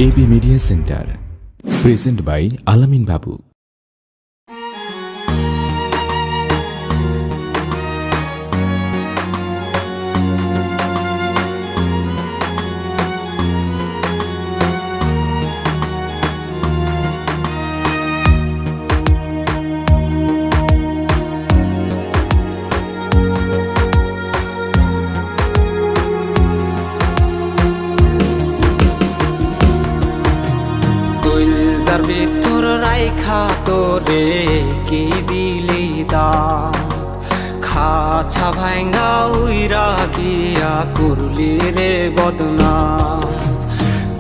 AB media centre present by Alamin Babu. ভিতর রাইখা তোরে কি দিলি দাম, খাছা ভাঙ্গা উইরা গিয়া করলি রে বদনাম।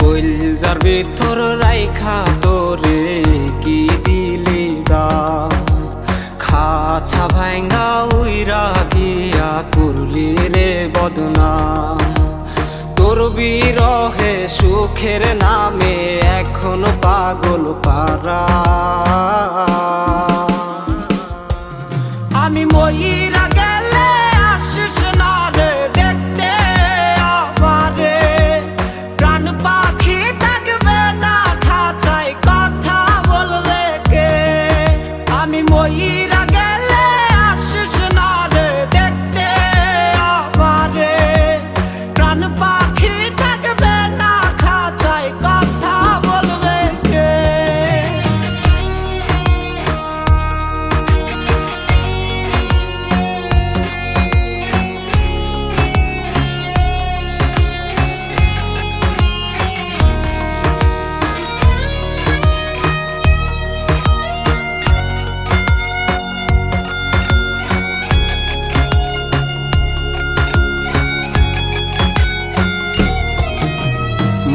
কইলজার ভিতর রাইখা তোরে কি দিলি দাম, খাছা ভাঙ্গা উইরা গিয়া করলি রে বদনাম। তোর বিরহে সুখের নামে এখন পাগল পারা, আমি মইরা গেলে আসিস না রে দেখতে আমারে। প্রাণ পাখি থাকবে না খাঁচায় কথা বলবে কে, আমি মইরা গেলে আসিস না রে দেখতে আমারে। প্রাণ পাখি থাকবে না খাঁচায় কথা বলবে কে।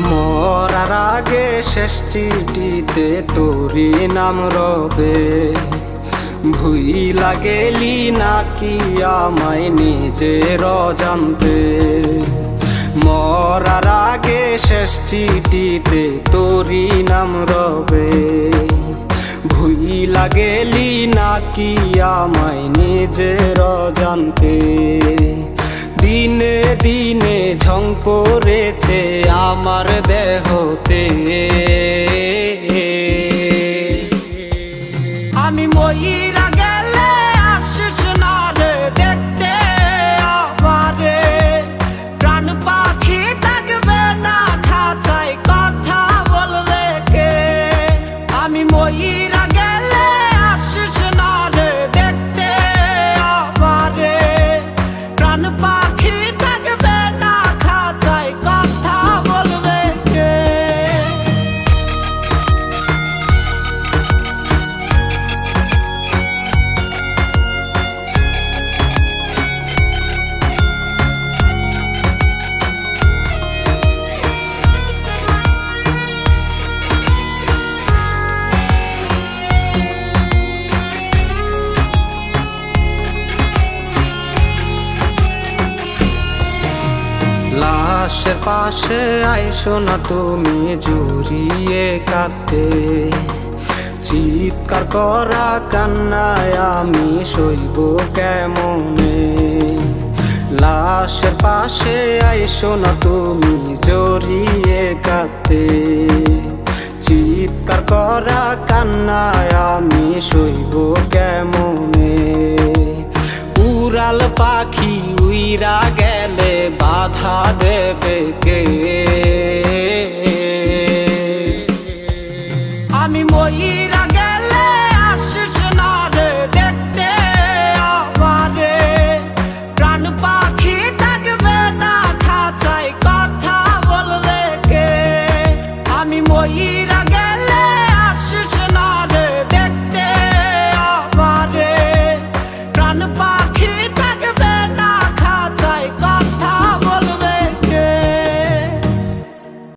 মরার আগে শেষ চিঠিতে তোরি নাম রবে, ভুইলা গেলি নাকি আমায় নিজের অজান্তে। মরার আগে শেষ চিঠিতে তোরি নাম রবে, ভুইলা গেলি নাকি আমায় নিজের অজান্তে। দিনে দিনে ঝং পড়েছে আমার দেহতে, আমি মইরা গেলে আসিস না রে দেখতে আমারে। প্রাণ পাখি থাকবে না খাঁচায় কথা বলবে কে, আমি মইরা গেলে আসিস না রে দেখতে আমারে। প্রাণ পাখি থাকবে না খাঁচায় কথা বলবে কে। লাশের পাশে আইসো না তুমি জড়িয়ে কাঁদতে, চিৎকার করা কান্নায় আমি সইব কেমনে। লাশের পাশে আইসো না তুমি জড়িয়ে কাঁদতে, চিৎকার করা কান্নায় আমি সইব কেমনে। উড়াল পাখি উইরা গেলে বাধা দেবে কে, আমি মইরা গেলে আসিস না রে দেখতে আমারে। প্রাণ পাখি থাকবে না খাঁচায় কথা বলবে কে, আমি মইরা